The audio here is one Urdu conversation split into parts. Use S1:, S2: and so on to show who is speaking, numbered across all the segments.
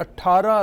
S1: 18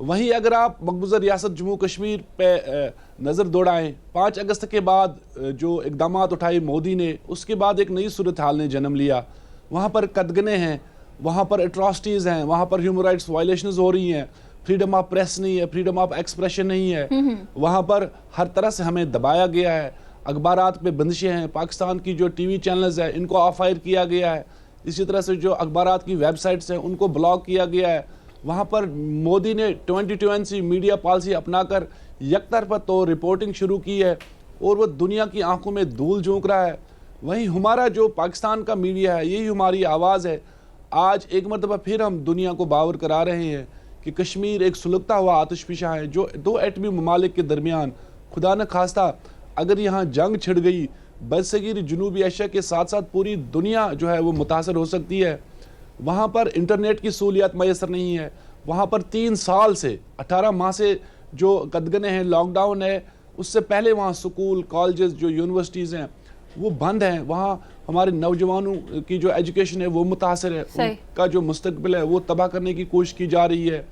S2: وہیں اگر آپ مقبوضہ ریاست جموں کشمیر پہ نظر دوڑائیں، 5 اگست کے بعد جو اقدامات اٹھائے مودی نے، اس کے بعد ایک نئی صورتحال نے جنم لیا. وہاں پر قدغنیں ہیں، وہاں پر اٹراسٹیز ہیں، وہاں پر ہیومن رائٹس وائلیشنز ہو رہی ہیں، فریڈم آف پریس نہیں ہے، فریڈم آف ایکسپریشن نہیں ہے. وہاں پر ہر طرح سے ہمیں دبایا گیا ہے، اخبارات پہ بندشیں ہیں، پاکستان کی جو ٹی وی چینلز ہیں ان کو آف ایئر کیا گیا ہے، اسی طرح سے جو اخبارات کی ویب سائٹس ہیں ان کو بلاک کیا گیا ہے. وہاں پر مودی نے 2020 میڈیا پالیسی اپنا کر یک طرفہ تو رپورٹنگ شروع کی ہے اور وہ دنیا کی آنکھوں میں دھول جھونک رہا ہے. وہیں ہمارا جو پاکستان کا میڈیا ہے، یہی ہماری آواز ہے. آج ایک مرتبہ پھر ہم دنیا کو باور کرا رہے ہیں کہ کشمیر ایک سلگتا ہوا آتش فشاں ہے جو 2 ایٹمی ممالک کے درمیان خدا نہ خواستہ اگر یہاں جنگ چھڑ گئی، برصغیر جنوبی ایشیا کے ساتھ ساتھ پوری دنیا جو ہے وہ متاثر ہو سکتی ہے. وہاں پر انٹرنیٹ کی سہولیات میسر نہیں ہے. وہاں پر 3 سال سے 18 ماہ سے جو قدغنیں ہیں، لاک ڈاؤن ہے، اس سے پہلے وہاں سکول، کالجز، جو یونیورسٹیز ہیں وہ بند ہیں. وہاں ہمارے نوجوانوں کی جو ایجوکیشن ہے وہ متاثر ہے، ان کا جو مستقبل ہے وہ تباہ کرنے کی کوشش کی جا رہی ہے.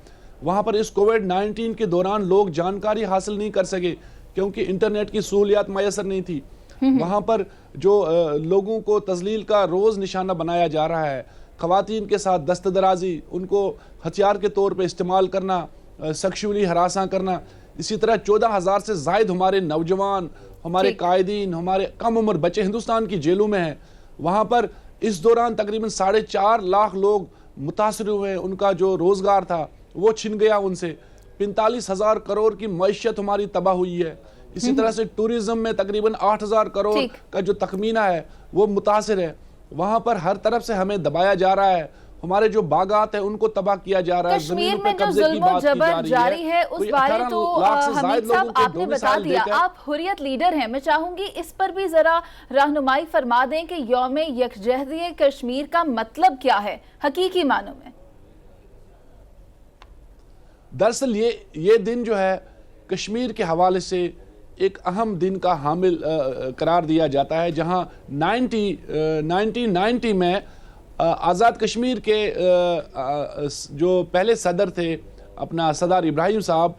S2: وہاں پر اس کووڈ-19 کے دوران لوگ جانکاری حاصل نہیں کر سکے کیونکہ انٹرنیٹ کی سہولیات میسر نہیں تھی. وہاں پر جو لوگوں کو تذلیل کا روز نشانہ بنایا جا رہا ہے، خواتین کے ساتھ دست درازی، ان کو ہتھیار کے طور پہ استعمال کرنا، سیکشولی ہراساں کرنا. اسی طرح 14,000 سے زائد ہمارے نوجوان، ہمارے قائدین، ہمارے کم عمر بچے ہندوستان کی جیلوں میں ہیں. وہاں پر اس دوران تقریباً 4.5 لاکھ لوگ متاثر ہوئے ہیں. ان کا جو روزگار تھا وہ چھن گیا ان سے. 45,000 کروڑ کی معیشت ہماری تباہ ہوئی ہے. اسی طرح سے ٹوریزم میں تقریباً 8,000 کروڑ کا جو تخمینہ ہے وہ متاثر ہے. وہاں پر ہر طرف سے ہمیں دبایا جا رہا ہے. ہمارے جو باغات ہیں ان کو تباہ کیا جا رہا ہے.
S3: کشمیر میں جو ظلم و جبر جاری ہے اس بارے تو حمید صاحب آپ نے بتا دیا. آپ حریت لیڈر ہیں، میں چاہوں گی اس پر بھی ذرا رہنمائی فرما دیں کہ یوم یکجہتی کشمیر کا مطلب کیا ہے حقیقی معنوں میں.
S2: دراصل یہ دن جو ہے کشمیر کے حوالے سے ایک اہم دن کا حامل قرار دیا جاتا ہے، جہاں 1990 میں آزاد کشمیر کے جو پہلے صدر تھے اپنا سردار ابراہیم صاحب،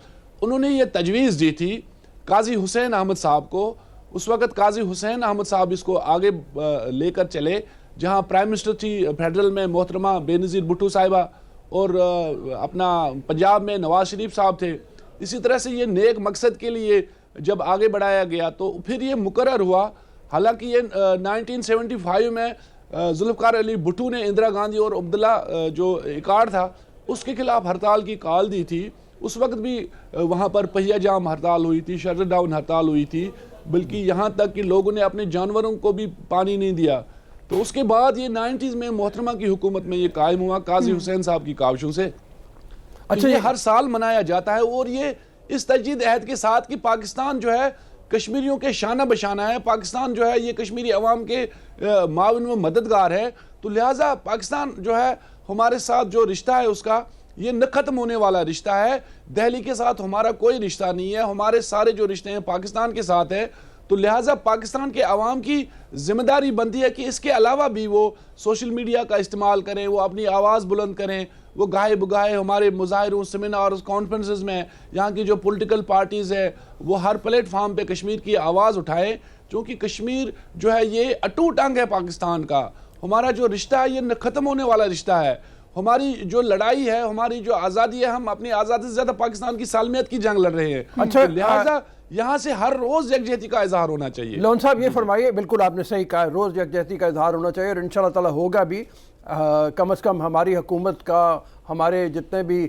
S2: انہوں نے یہ تجویز دی تھی قاضی حسین احمد صاحب کو. اس وقت قاضی حسین احمد صاحب اس کو آگے لے کر چلے، جہاں پرائم منسٹر تھی فیڈرل میں محترمہ بے نظیر بھٹو صاحبہ اور اپنا پنجاب میں نواز شریف صاحب تھے. اسی طرح سے یہ نیک مقصد کے لیے جب آگے بڑھایا گیا تو پھر یہ مقرر ہوا. حالانکہ یہ 1975 میں ذوالفقار علی بھٹو نے اندرا گاندھی اور عبداللہ جو ایکار تھا اس کے خلاف ہڑتال کی کال دی تھی. اس وقت بھی وہاں پر پہیہ جام ہڑتال ہوئی تھی، شٹر ڈاؤن ہڑتال ہوئی تھی، بلکہ یہاں تک کہ لوگوں نے اپنے جانوروں کو بھی پانی نہیں دیا. تو اس کے بعد یہ 90s میں محترمہ کی حکومت میں یہ قائم ہوا قاضی حسین صاحب کی کاوشوں سے. اچھا، یہ ہر سال منایا جاتا ہے اور یہ اس تجدید عہد کے ساتھ کہ پاکستان جو ہے کشمیریوں کے شانہ بشانہ ہے، پاکستان جو ہے یہ کشمیری عوام کے معاون و مددگار ہے. تو لہٰذا پاکستان جو ہے ہمارے ساتھ جو رشتہ ہے اس کا یہ نہ ختم ہونے والا رشتہ ہے. دہلی کے ساتھ ہمارا کوئی رشتہ نہیں ہے، ہمارے سارے جو رشتے ہیں پاکستان کے ساتھ ہے. تو لہٰذا پاکستان کے عوام کی ذمہ داری بنتی ہے کہ اس کے علاوہ بھی وہ سوشل میڈیا کا استعمال کریں، وہ اپنی آواز بلند کریں، وہ گاہے بگاہے ہمارے مظاہروں، سیمینارز، کانفرنسز میں یہاں کی جو پولیٹیکل پارٹیز ہیں وہ ہر پلیٹ فارم پہ کشمیر کی آواز اٹھائیں. چونکہ کشمیر جو ہے یہ اٹوٹ انگ ہے پاکستان کا. ہمارا جو رشتہ ہے یہ ختم ہونے والا رشتہ ہے. ہماری جو لڑائی ہے، ہماری جو آزادی ہے، ہم اپنی آزادی سے زیادہ پاکستان کی سالمیت کی جنگ لڑ رہے ہیں.
S1: اچھا،
S2: لہٰذا یہاں سے ہر روز یکجہتی کا اظہار ہونا چاہیے.
S1: لون صاحب یہ فرمائیے، بالکل آپ نے صحیح کہا، روز یکجہتی کا اظہار ہونا چاہیے اور انشاءاللہ تعالی ہوگا بھی. کم از کم ہماری حکومت کا، ہمارے جتنے بھی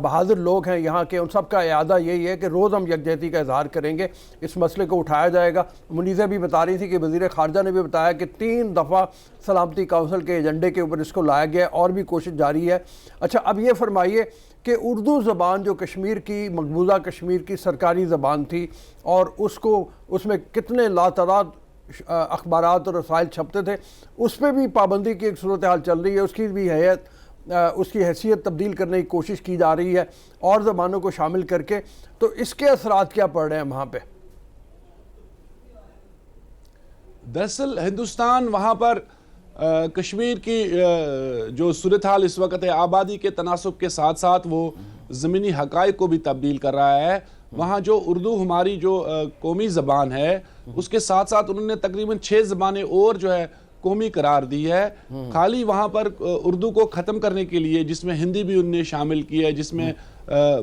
S1: بہادر لوگ ہیں یہاں کے، ان سب کا اعادہ یہی ہے کہ روز ہم یکجہتی کا اظہار کریں گے، اس مسئلے کو اٹھایا جائے گا. منیزہ بھی بتا رہی تھی کہ وزیر خارجہ نے بھی بتایا کہ 3 دفعہ سلامتی کونسل کے ایجنڈے کے اوپر اس کو لایا گیا اور بھی کوشش جاری ہے. اچھا، اب یہ فرمائیے کہ اردو زبان جو کشمیر کی، مقبوضہ کشمیر کی سرکاری زبان تھی اور اس میں کتنے لاتعداد اخبارات اور رسائل چھپتے تھے، اس پہ بھی پابندی کی ایک صورتحال چل رہی ہے. اس کی بھی اس کی حیثیت تبدیل کرنے کی کوشش کی جا رہی ہے اور زبانوں کو شامل کر کے. تو اس کے اثرات کیا پڑ رہے ہیں وہاں پہ؟ دراصل
S2: ہندوستان وہاں پر کشمیر کی جو صورتحال اس وقت ہے آبادی کے تناسب کے ساتھ ساتھ وہ زمینی حقائق کو بھی تبدیل کر رہا ہے. وہاں جو اردو ہماری جو قومی زبان ہے اس کے ساتھ ساتھ انہوں نے تقریباً 6 زبانیں اور جو ہے قومی قرار دی ہے. خالی وہاں پر اردو کو ختم کرنے کے لیے جس میں ہندی بھی انہوں نے شامل کی ہے, جس میں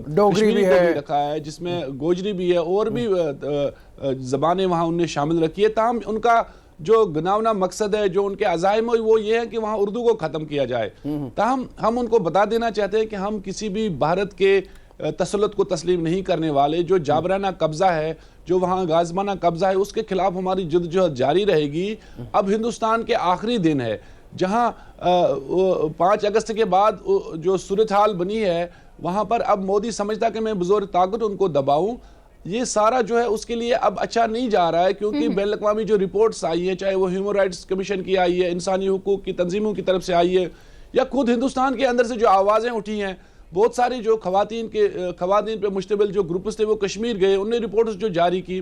S1: ڈوگری بھی ہے
S2: رکھا ہے, جس میں گوجری بھی ہے, اور بھی زبانیں وہاں انہوں نے شامل رکھی ہے. تاہم ان کا جو گناونا مقصد ہے, جو ان کے عزائم ہے, وہ یہ ہے کہ وہاں اردو کو ختم کیا جائے. تاہم ہم ان کو بتا دینا چاہتے ہیں کہ ہم کسی بھی بھارت کے تسلط کو تسلیم نہیں کرنے والے. جو جابرانہ قبضہ ہے, جو وہاں غازمانہ قبضہ ہے, اس کے خلاف ہماری جدوجہد جاری رہے گی. اب ہندوستان کے آخری دن ہے جہاں 5 اگست کے بعد جو صورتحال بنی ہے وہاں پر اب مودی سمجھتا کہ میں بزور طاقت ان کو دباؤں. یہ سارا جو ہے اس کے لیے اب اچھا نہیں جا رہا ہے, کیونکہ بین الاقوامی جو رپورٹس آئی ہیں, چاہے وہ ہیومن رائٹس کمیشن کی آئی ہے, انسانی حقوق کی تنظیموں کی طرف سے آئی ہے, یا خود ہندوستان کے اندر سے جو آوازیں اٹھی ہیں, بہت ساری جو خواتین پہ مشتمل جو گروپس تھے وہ کشمیر گئے, انہوں نے رپورٹس جو جاری کی,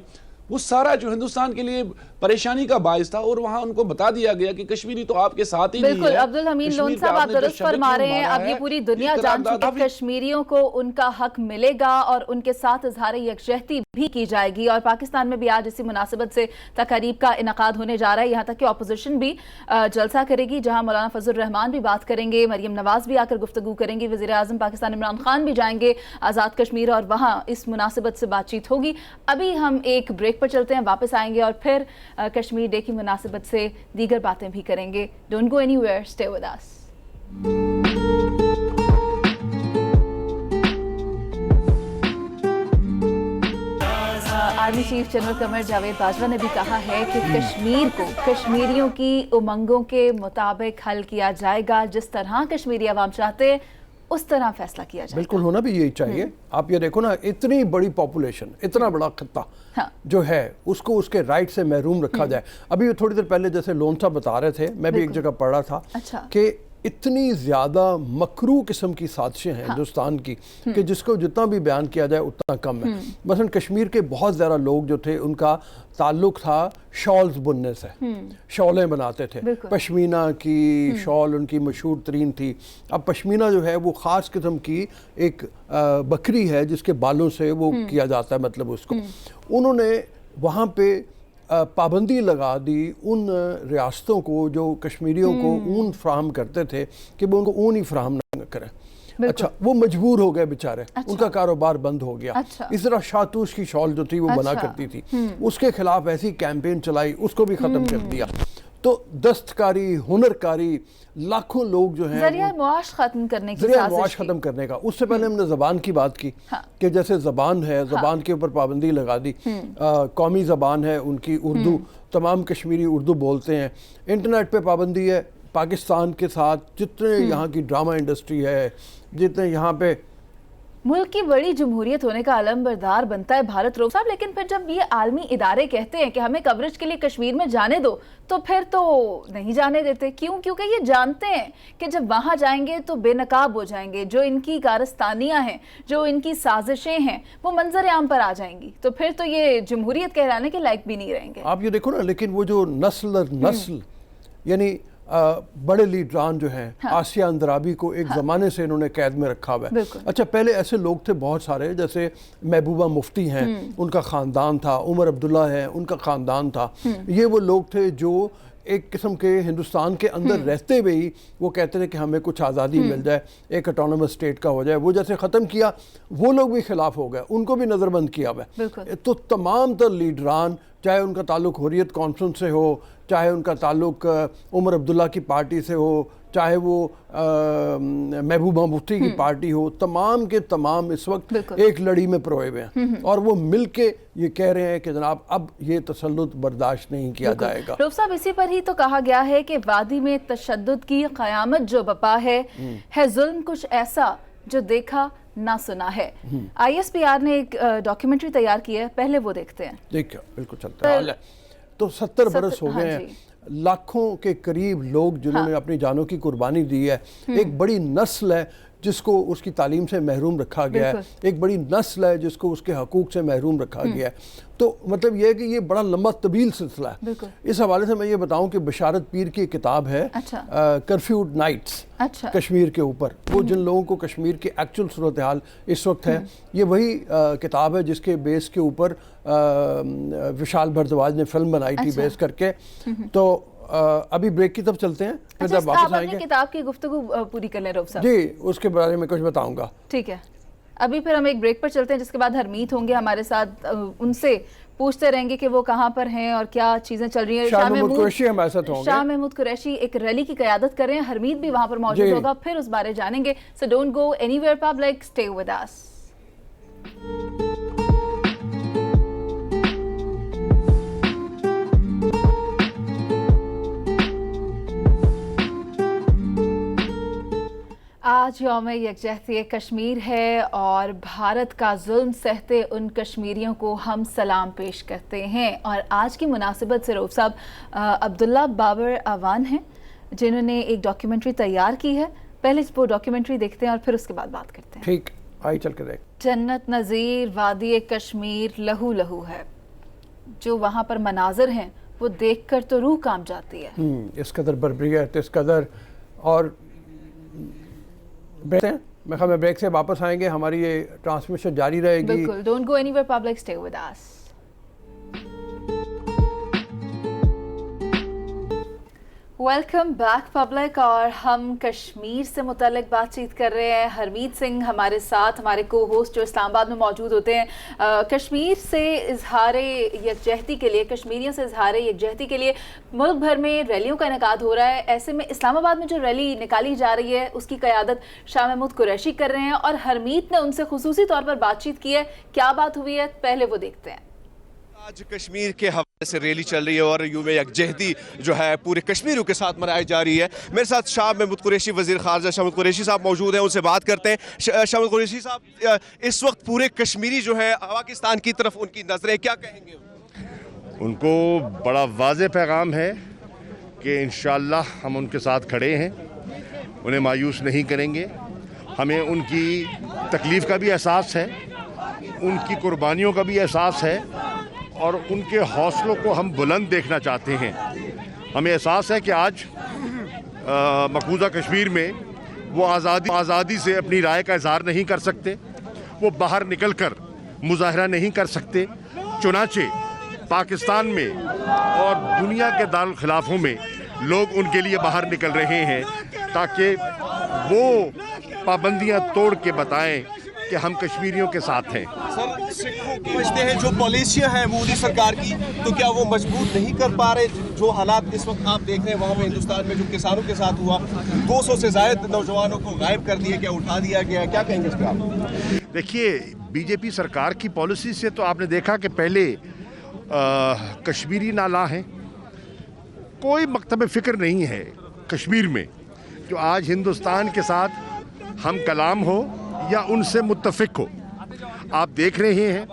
S2: وہ سارا جو ہندوستان کے لیے پریشانی کا باعث تھا. اور وہاں ان کو بتا دیا گیا کہ کشمیری تو آپ کے ساتھ ہی نہیں ہے.
S3: بالکل عبدالحمید لون صاحب آپ درست فرما رہے ہیں. اب یہ پوری دنیا جان چکی ہے کشمیریوں کو ان کا حق ملے گا اور ان کے ساتھ اظہار یکجہتی بھی کی جائے گی. اور پاکستان میں بھی آج اسی مناسبت سے تقریب کا انعقاد ہونے جا رہا ہے, یہاں تک کہ اپوزیشن بھی جلسہ کرے گی جہاں مولانا فضل الرحمان بھی بات کریں گے, مریم نواز بھی آ کر گفتگو کریں گی, وزیر اعظم پاکستان عمران خان بھی جائیں گے آزاد کشمیر اور وہاں اس مناسبت سے بات چیت ہوگی. ابھی ہم ایک بریک پر چلتے ہیں, واپس آئیں گے اور پھر کشمیر ڈے کی مناسبت سے دیگر باتیں بھی کریں گے. Don't go anywhere, stay with us. Army chief general Qamar Javed Bajwa نے بھی کہا ہے کہ کشمیر کو کشمیریوں کی امنگوں کے مطابق حل کیا جائے گا, جس طرح کشمیری عوام چاہتے ہیں اس طرح فیصلہ کیا جائے.
S1: بالکل ہونا بھی یہی چاہیے. آپ یہ دیکھو نا, اتنی بڑی پاپولیشن, اتنا بڑا خطہ جو ہے, اس کو اس کے رائٹ سے محروم رکھا جائے. ابھی تھوڑی دیر پہلے جیسے لون صاحب بتا رہے تھے, میں بھی ایک جگہ پڑھ رہا تھا کہ اتنی زیادہ مکروہ قسم کی سازشیں ہیں ہندوستان کی کہ جس کو جتنا بھی بیان کیا جائے اتنا کم ہے. مثلا کشمیر کے بہت زیادہ لوگ جو تھے ان کا تعلق تھا شالز بننے سے, شالیں بناتے تھے. پشمینہ کی شال ان کی مشہور ترین تھی. اب پشمینہ جو ہے وہ خاص قسم کی ایک بکری ہے جس کے بالوں سے وہ کیا جاتا ہے, مطلب اس کو انہوں نے وہاں پہ پابندی لگا دی ان ریاستوں کو جو کشمیریوں کو اون فراہم کرتے تھے کہ وہ ان کو اون ہی فراہم نہ کریں. اچھا, وہ مجبور ہو گئے بیچارے, ان کا کاروبار بند ہو گیا. اس طرح شاتوش کی شال جو تھی وہ بنا کرتی تھی, اس کے خلاف ایسی کیمپین چلائی, اس کو بھی ختم کر دیا. تو دستکاری, ہنرکاری, لاکھوں لوگ جو ہیں
S3: ذریعہ معاش ختم کرنے کی
S1: ذریعہ معاش ختم کرنے کا. اس سے پہلے ہم نے زبان کی بات کی کہ جیسے زبان ہے, زبان کے اوپر پابندی لگا دی. قومی زبان ہے ان کی اردو, تمام کشمیری اردو بولتے ہیں. انٹرنیٹ پہ پابندی ہے. پاکستان کے ساتھ جتنے یہاں کی ڈرامہ انڈسٹری ہے, جتنے یہاں پہ
S3: ملک کی بڑی جمہوریت ہونے کا علم بردار بنتا ہے بھارت روک صاحب, لیکن پھر جب یہ عالمی ادارے کہتے ہیں کہ ہمیں کوریج کے لیے کشمیر میں جانے دو تو پھر تو نہیں جانے دیتے. کیوں؟ کیونکہ یہ جانتے ہیں کہ جب وہاں جائیں گے تو بے نقاب ہو جائیں گے, جو ان کی کارستانیاں ہیں, جو ان کی سازشیں ہیں, وہ منظر عام پر آ جائیں گی, تو پھر تو یہ جمہوریت کہلانے کے لائق بھی نہیں رہیں گے.
S1: آپ یہ دیکھو نا, لیکن وہ جو نسل یعنی بڑے لیڈران جو ہیں, آسیہ اندرابی کو ایک زمانے سے انہوں نے قید میں رکھا ہوا ہے. اچھا, پہلے ایسے لوگ تھے بہت سارے, جیسے محبوبہ مفتی ہیں, ان کا خاندان تھا. عمر عبداللہ ہیں, ان کا خاندان تھا. یہ وہ لوگ تھے جو ایک قسم کے ہندوستان کے اندر رہتے ہوئے ہی وہ کہتے تھے کہ ہمیں کچھ آزادی مل جائے, ایک اٹونومس اسٹیٹ کا ہو جائے. وہ جیسے ختم کیا, وہ لوگ بھی خلاف ہو گئے, ان کو بھی نظر بند کیا ہوا ہے. تو تمام تر لیڈران, چاہے ان کا تعلق حریت کانفرنس سے ہو, چاہے ان کا تعلق عمر عبداللہ کی پارٹی سے ہو, چاہے وہ محبوبہ مفتی کی پارٹی ہو, تمام کے تمام اس وقت ایک لڑی میں پروئے ہوئے ہیں, اور وہ مل کے یہ کہہ رہے ہیں کہ جناب اب یہ تسلط برداشت نہیں کیا جائے گا.
S3: روف صاحب, اسی پر ہی تو کہا گیا ہے کہ وادی میں تشدد کی قیامت جو بپا ہے ظلم کچھ ایسا جو دیکھا نہ سنا ہے. آئی ایس پی آر نے ایک ڈاکیومنٹری تیار کی ہے, پہلے وہ دیکھتے ہیں.
S1: دیکھیں, بالکل چلتا ہے. تو 70 برس ہو گئے ہیں, لاکھوں کے قریب لوگ جنہوں نے اپنی جانوں کی قربانی دی ہے. ایک بڑی نسل ہے جس کو اس کی تعلیم سے محروم رکھا گیا ہے، ایک بڑی نسل ہے جس کو اس کے حقوق سے محروم رکھا گیا ہے. تو مطلب یہ ہے کہ یہ بڑا لمبا طویل سلسلہ ہے. اس حوالے سے میں یہ بتاؤں کہ بشارت پیر کی کتاب ہے کرفیوڈ نائٹس کشمیر کے اوپر. وہ جن لوگوں کو کشمیر کی ایکچوئل صورتحال اس وقت ہے، یہ وہی کتاب ہے جس کے بیس کے اوپر وشال بھردواج نے فلم بنائی تھی بیس کر کے. تو ابھی بریک کی طرف چلتے ہیں، پھر جب واپس آئیں گے
S3: کتاب کی گفتگو پوری کر لیں رؤف صاحب.
S1: جی اس کے بارے میں کچھ بتاؤں گا.
S3: ٹھیک ہے، ابھی پھر ہم ایک بریک پر چلتے ہیں، جس کے بعد ہرمیت ہوں گے ہمارے ساتھ. ان سے پوچھتے رہیں گے کہ وہ کہاں پر ہیں اور کیا چیزیں چل رہی ہیں.
S1: شاہ محمود قریشی ہمارے ساتھ ہوں گے.
S3: شاہ محمود قریشی ایک ریلی کی قیادت کر رہے ہیں، ہرمیت بھی وہاں پر موجود ہوگا، پھر اس بارے جانیں گے. So don't go anywhere public, stay with us. آج یوم یکجہتی کشمیر ہے اور بھارت کا ظلم سہتے ان کشمیریوں کو ہم سلام پیش کرتے ہیں. اور آج کی مناسبت سے رؤف صاحب عبداللہ بابر اعوان ہیں جنہوں نے ایک ڈاکیومنٹری تیار کی ہے. پہلے وہ ڈاکیومنٹری دیکھتے ہیں اور پھر اس کے بعد بات کرتے ہیں.
S1: ٹھیک، آئی چل کے دیکھ.
S3: جنت نظیر وادی کشمیر لہو لہو ہے. جو وہاں پر مناظر ہیں وہ دیکھ کر تو روح کانپ جاتی ہے.
S1: اس قدر بربریت، اس قدر. اور میں خواہ میں بریک سے واپس آئیں گے، ہماری یہ ٹرانسمیشن جاری رہے گی.
S3: بالکل. Don't go anywhere public, stay with us. Welcome back public. اور ہم کشمیر سے متعلق بات چیت کر رہے ہیں. ہرمیت سنگھ ہمارے ساتھ، ہمارے کو ہوسٹ جو اسلام آباد میں موجود ہوتے ہیں. کشمیر سے اظہار یکجہتی کے لیے، کشمیریوں سے اظہار یکجہتی کے لیے ملک بھر میں ریلیوں کا انعقاد ہو رہا ہے. ایسے میں اسلام آباد میں جو ریلی نکالی جا رہی ہے اس کی قیادت شاہ محمود قریشی کر رہے ہیں، اور ہرمیت نے ان سے خصوصی طور پر بات چیت کی ہے. کیا بات ہوئی ہے پہلے وہ دیکھتے ہیں.
S4: آج کشمیر کے حوالے سے ریلی چل رہی ہے اور یوم یکجہتی جو ہے پورے کشمیریوں کے ساتھ منائی جا رہی ہے. میرے ساتھ شاہ محمود قریشی وزیر خارجہ شاہ محمود قریشی صاحب موجود ہیں، ان سے بات کرتے ہیں. شاہ محمود قریشی صاحب، اس وقت پورے کشمیری جو ہے پاکستان کی طرف ان کی نظریں، کیا کہیں گے؟
S5: ان کو بڑا واضح پیغام ہے کہ انشاءاللہ ہم ان کے ساتھ کھڑے ہیں، انہیں مایوس نہیں کریں گے. ہمیں ان کی تکلیف کا بھی احساس ہے، ان کی قربانیوں کا بھی احساس ہے، اور ان کے حوصلوں کو ہم بلند دیکھنا چاہتے ہیں. ہمیں احساس ہے کہ آج مقبوضہ کشمیر میں وہ آزادی سے اپنی رائے کا اظہار نہیں کر سکتے، وہ باہر نکل کر مظاہرہ نہیں کر سکتے. چنانچہ پاکستان میں اور دنیا کے دارالخلافوں میں لوگ ان کے لیے باہر نکل رہے ہیں تاکہ وہ پابندیاں توڑ کے بتائیں کہ ہم کشمیریوں کے ساتھ ہیں.
S4: سر، سکھوں سمجھتے ہیں جو پالیسیاں ہیں مودی سرکار کی، تو کیا وہ مضبوط نہیں کر پا رہے؟ جو حالات اس وقت آپ دیکھ رہے ہیں وہاں پہ ہندوستان میں جو کسانوں کے ساتھ ہوا، 200 سے زائد نوجوانوں کو غائب کر دیا گیا، اٹھا دیا گیا، کیا کہیں گے اس پہ آپ؟
S5: دیکھیے، بی جے پی سرکار کی پالیسی سے تو آپ نے دیکھا کہ پہلے کشمیری نالاں ہیں، کوئی مکتب فکر نہیں ہے کشمیر میں جو آج ہندوستان کے ساتھ ہم کلام ہو یا ان سے متفق ہو. آپ دیکھ رہے ہیں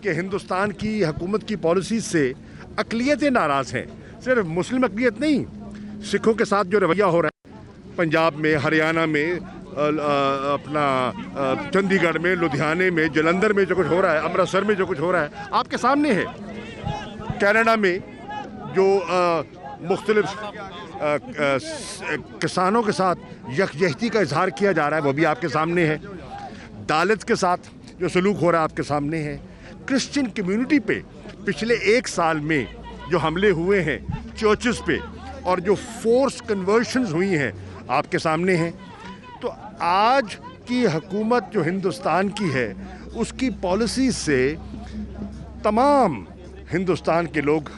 S5: کہ ہندوستان کی حکومت کی پالیسی سے اقلیتیں ناراض ہیں. صرف مسلم اقلیت نہیں، سکھوں کے ساتھ جو رویہ ہو رہا ہے پنجاب میں، ہریانہ میں، اپنا چندی گڑھ میں، لدھیانے میں، جلندھر میں جو کچھ ہو رہا ہے، امرتسر میں جو کچھ ہو رہا ہے آپ کے سامنے ہے. کینیڈا میں جو مختلف کسانوں کے ساتھ یکجہتی کا اظہار کیا جا رہا ہے وہ بھی آپ کے سامنے ہے. دالت کے ساتھ جو سلوک ہو رہا ہے آپ کے سامنے ہے. کرسچن کمیونٹی پہ پچھلے 1 سال میں جو حملے ہوئے ہیں چرچز پہ اور جو فورس کنورشنز ہوئی ہیں آپ کے سامنے ہیں. تو آج کی حکومت جو ہندوستان کی ہے اس کی پالیسی سے تمام ہندوستان کے لوگ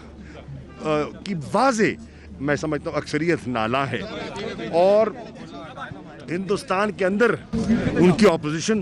S5: کی واضح میں سمجھتا ہوں اکثریت نالاں ہے. اور ہندوستان کے اندر ان کی اپوزیشن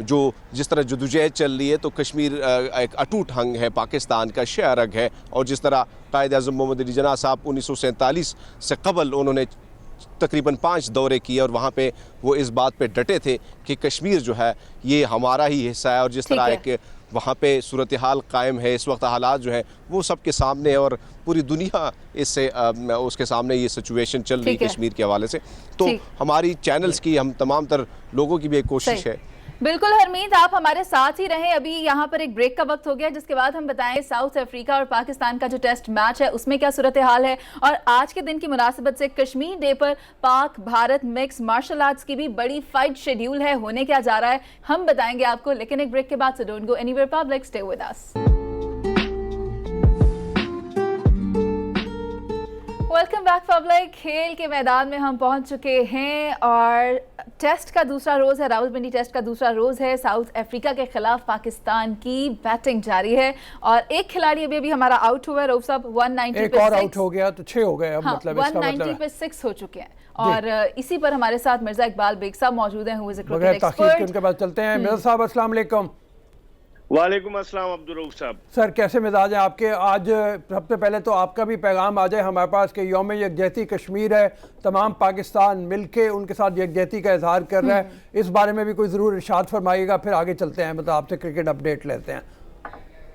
S4: جو جس طرح جدوجہد چل رہی ہے تو کشمیر ایک اٹوٹ ہنگ ہے پاکستان کا، شہ رگ ہے، اور جس طرح قائد اعظم محمد علی جناح صاحب 1947 سے قبل انہوں نے تقریباً 5 دورے کیے اور وہاں پہ وہ اس بات پہ ڈٹے تھے کہ کشمیر جو ہے یہ ہمارا ہی حصہ ہے، اور جس طرح ایک وہاں پہ صورتحال قائم ہے اس وقت، حالات جو ہیں وہ سب کے سامنے، اور پوری دنیا اس کے سامنے یہ سچویشن چل رہی کشمیر کے حوالے سے، تو ہماری چینلز کی، ہم تمام تر لوگوں کی بھی ایک کوشش ہے۔
S3: بالکل حرمیت، آپ ہمارے ساتھ ہی رہیں، ابھی یہاں پر ایک بریک کا وقت ہو گیا، جس کے بعد ہم بتائیں ساؤتھ افریقہ اور پاکستان کا جو ٹیسٹ میچ ہے اس میں کیا صورتحال ہے، اور آج کے دن کی مناسبت سے کشمیر ڈے پر پاک بھارت مکس مارشل آرٹس کی بھی بڑی فائٹ شیڈیول ہے، ہونے کیا جا رہا ہے ہم بتائیں گے آپ کو، لیکن ایک بریک کے بعد، so don't go anywhere public, stay with us. Welcome back public, کھیل کے میدان میں ہم پہنچ چکے ہیں اور ٹیسٹ کا دوسرا روز ہے، راولپنڈی ٹیسٹ کا دوسرا روز ہے، ساؤتھ افریقہ کے خلاف پاکستان کی بیٹنگ جاری ہے، اور ایک کھلاڑی ابھی ہمارا آؤٹ ہوا ہے، روف صاحب 190 پہ 6،
S1: ایک اور آؤٹ ہو گیا تو 6 ہو گئے، اب مطلب اس کا
S3: 190 پہ 6 ہو چکے ہیں، اور اسی پر ہمارے ساتھ مرزا اقبال بیگ صاحب موجود ہیں، who is a cricket expert.
S1: ان کے بعد چلتے ہیں مرزا صاحب، السلام علیکم۔
S6: وعلیکم السلام عبدالرؤف صاحب۔
S1: سر کیسے مزاج ہیں آپ کے؟ آج سب سے پہلے تو آپ کا بھی پیغام آ جائے ہمارے پاس کہ یوم یکجہتی کشمیر ہے، تمام پاکستان مل کے ان کے ساتھ یکجہتی کا اظہار کر رہا ہے، اس بارے میں بھی کوئی ضرور ارشاد فرمائیے گا، پھر آگے چلتے ہیں، مطلب آپ سے کرکٹ اپڈیٹ لیتے ہیں۔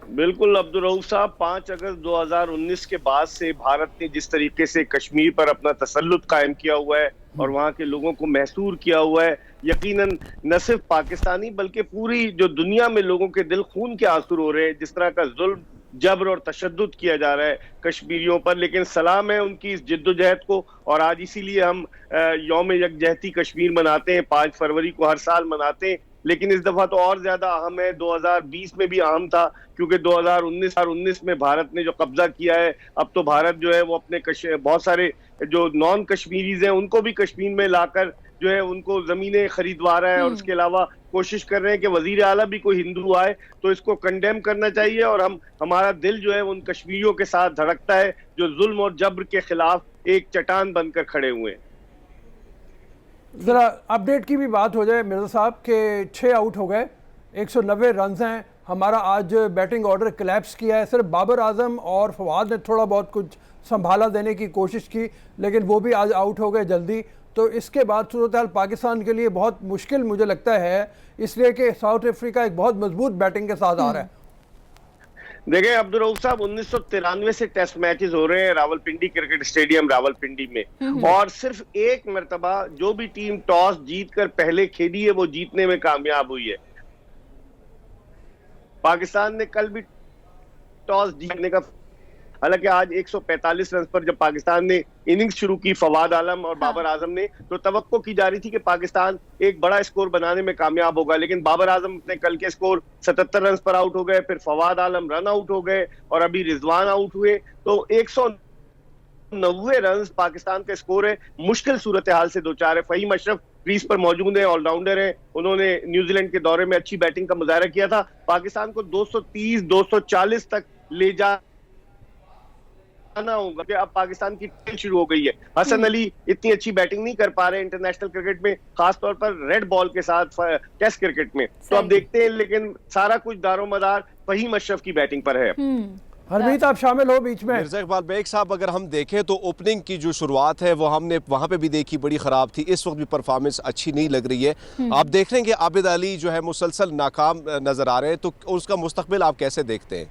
S6: بالکل عبدالرؤف صاحب، 5 اگست 2019 کے بعد سے بھارت نے جس طریقے سے کشمیر پر اپنا تسلط قائم کیا ہوا ہے اور وہاں کے لوگوں کو محصور کیا ہوا ہے، یقیناً نہ صرف پاکستانی بلکہ پوری جو دنیا میں لوگوں کے دل خون کے آنسو ہو رہے ہیں، جس طرح کا ظلم، جبر اور تشدد کیا جا رہا ہے کشمیریوں پر، لیکن سلام ہے ان کی اس جد و جہد کو، اور آج اسی لیے ہم یوم یکجہتی کشمیر مناتے ہیں، 5 فروری کو ہر سال مناتے ہیں، لیکن اس دفعہ تو اور زیادہ اہم ہے، 2020 میں بھی اہم تھا، کیونکہ 2019 میں بھارت نے جو قبضہ کیا ہے، اب تو بھارت جو ہے وہ اپنے بہت سارے جو نان کشمیریز ہیں ان کو بھی کشمیر میں لا کر جو ہے ان کو زمینیں خریدوا رہا ہے، اور اس کے علاوہ کوشش کر رہے ہیں کہ وزیر اعلیٰ بھی کوئی ہندو آئے تو اس کو کنڈیم کرنا چاہیے، اور ہمارا دل جو ہے ان کشمیریوں کے ساتھ دھڑکتا ہے جو ظلم اور جبر کے خلاف ایک چٹان بن کر کھڑے ہوئے ہیں۔
S1: ذرا اپڈیٹ کی بھی بات ہو جائے مرزا صاحب کہ 6 آؤٹ ہو گئے، 190 رنز ہیں، ہمارا آج بیٹنگ آرڈر کلیپس کیا ہے، صرف بابر اعظم اور فواد نے تھوڑا بہت کچھ سنبھالا دینے کی کوشش کی، لیکن وہ بھی آج آؤٹ ہو گئے جلدی، تو اس کے بعد صورتحال پاکستان کے لیے بہت مشکل مجھے لگتا ہے، اس لیے کہ ساؤتھ افریقہ ایک بہت مضبوط بیٹنگ کے ساتھ آ رہا ہے۔
S6: دیکھیں عبدالرؤف صاحب، 1993 سے ٹیسٹ میچز ہو رہے ہیں راولپنڈی کرکٹ اسٹیڈیم راولپنڈی میں، اور صرف ایک مرتبہ جو بھی ٹیم ٹاس جیت کر پہلے کھیلی ہے وہ جیتنے میں کامیاب ہوئی ہے۔ پاکستان نے کل بھی ٹاس جیتنے کا، حالانکہ آج 145 رنز پر جب پاکستان نے اننگز شروع کی فواد عالم اور بابر اعظم نے، تو توقع کی جا رہی تھی کہ پاکستان ایک بڑا اسکور بنانے میں کامیاب ہوگا، لیکن بابر اعظم اپنے کل کے اسکور 77 رنز پر آؤٹ ہو گئے، پھر فواد عالم رن آؤٹ ہو گئے، اور ابھی رضوان آؤٹ ہوئے، تو 190 رنز پاکستان کا اسکور ہے، مشکل صورتحال سے دوچار ہے۔ فہیم اشرف کریز پر موجود ہیں، آل راؤنڈر ہیں، انہوں نے نیوزی لینڈ کے دورے میں اچھی بیٹنگ کا مظاہرہ کیا تھا، پاکستان کو 230 240 تک لے جا ہوگا کہ اب پاکستان کی ٹیم شروع ہو گئی ہے۔ حسن علی اتنی اچھی بیٹنگ نہیں کر پا رہے انٹرنیشنل کرکٹ میں، خاص طور پر ریڈ بال کے ساتھ ٹیسٹ کرکٹ میں، تو اب دیکھتے ہیں، لیکن سارا کچھ دار و مدار فہیم اشرف کی بیٹنگ پر ہے۔
S1: ہرمیت آپ شامل ہو بیچ میں۔
S4: مرزا اقبال بیگ صاحب، اگر ہم دیکھیں تو اوپننگ کی جو شروعات ہے وہ ہم نے وہاں پہ بھی دیکھی، بڑی خراب تھی، اس وقت بھی پرفارمنس اچھی نہیں لگ رہی ہے، آپ دیکھ رہے ہیں کہ عابد علی جو ہے مسلسل ناکام نظر آ رہے ہیں، تو اس کا مستقبل آپ کیسے دیکھتے ہیں؟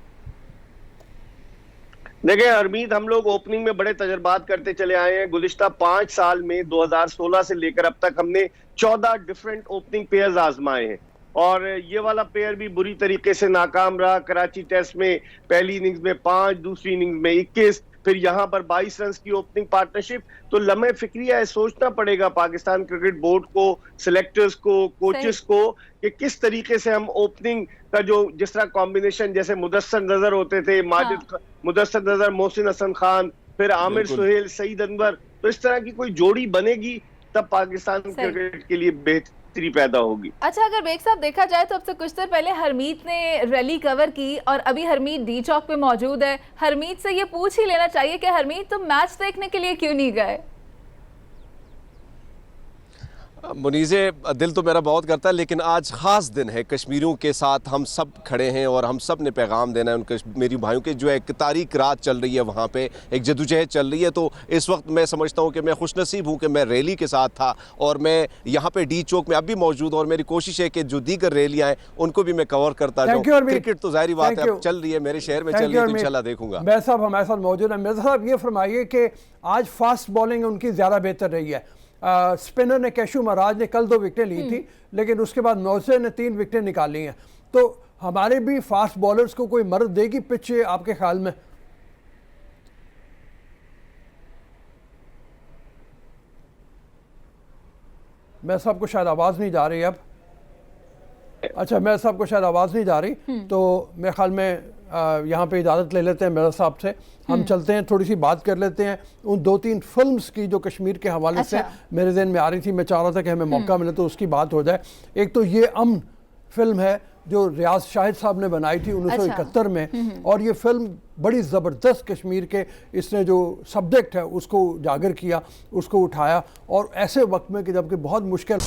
S6: دیکھیں ہرمیت، ہم لوگ اوپننگ میں بڑے تجربات کرتے چلے آئے ہیں، گزشتہ 5 سال میں 2016 سے لے کر اب تک ہم نے 14 ڈیفرنٹ اوپننگ پیئرز آزمائے ہیں، اور یہ والا پیئر بھی بری طریقے سے ناکام رہا۔ کراچی ٹیسٹ میں پہلی اننگز میں 5، دوسری اننگز میں 21، پھر یہاں پر 22 رنز کی اوپننگ پارٹنرشپ، تو لمحہ فکریہ ہے، سوچنا پڑے گا پاکستان کرکٹ بورڈ کو، سلیکٹرز کو، کوچز کو، کہ کس طریقے سے ہم اوپننگ کا جو جس طرح کمبینیشن، جیسے مدثر نظر ہوتے تھے، مدثر نظر، محسن حسن خان، پھر عامر سہیل، سعید انور، تو اس طرح کی کوئی جوڑی بنے گی تب پاکستان کرکٹ کے لیے بہتری پیدا ہوگی۔
S3: اچھا، اگر بیگ صاحب دیکھا جائے تو اب سے کچھ دیر پہلے ہرمیت نے ریلی کور کی، اور ابھی ہرمیت ڈی چوک پہ موجود ہے، ہرمیت سے یہ پوچھ ہی لینا چاہیے کہ ہرمیت تم میچ دیکھنے کے لیے کیوں نہیں گئے؟
S4: منیزے دل تو میرا بہت کرتا ہے، لیکن آج خاص دن ہے، کشمیریوں کے ساتھ ہم سب کھڑے ہیں اور ہم سب نے پیغام دینا ہے ان کشمیری بھائیوں کے، جو ایک تاریک رات چل رہی ہے وہاں پہ، ایک جدوجہد چل رہی ہے۔ تو اس وقت میں سمجھتا ہوں کہ میں خوش نصیب ہوں کہ میں ریلی کے ساتھ تھا اور میں یہاں پہ ڈی چوک میں اب بھی موجود ہوں، اور میری کوشش ہے کہ جو دیگر ریلیاں ہیں ان کو بھی میں کور کرتا جاؤں۔ کرکٹ تو ظاہری بات ہے اب چل رہی ہے، میرے شہر میں چل رہی ہے، تو انشاءاللہ دیکھوں گا۔
S1: مرزا صاحب ہمارے ساتھ موجود ہیں۔ مرزا صاحب یہ فرمائیے کہ آج فاسٹ بولنگ ان کی زیادہ بہتر رہی ہے۔ سپنر نے کیشو مہاراج نے کل 2 وکٹیں لی تھی، لیکن اس کے بعد موزے نے 3 وکٹیں نکالی ہیں، تو ہمارے بھی فاسٹ بالرز کو کوئی مدد دے گی پچ آپ کے خیال میں؟ میں صاحب کو شاید آواز نہیں جا رہی اب، اچھا میں صاحب کو شاید آواز نہیں جا رہی، تو میرے خیال میں یہاں پہ اجازت لے لیتے ہیں مرزا صاحب سے، ہم چلتے ہیں تھوڑی سی بات کر لیتے ہیں ان 2-3 فلمز کی جو کشمیر کے حوالے سے میرے ذہن میں آ رہی تھی، میں چاہ رہا تھا کہ ہمیں موقع ملے تو اس کی بات ہو جائے۔ ایک تو یہ امن فلم ہے جو ریاض شاہد صاحب نے بنائی تھی 1971 میں، اور یہ فلم بڑی زبردست کشمیر کے اس نے جو سبجیکٹ ہے اس کو اجاگر کیا، اس کو اٹھایا، اور ایسے وقت میں کہ جب کہ بہت مشکل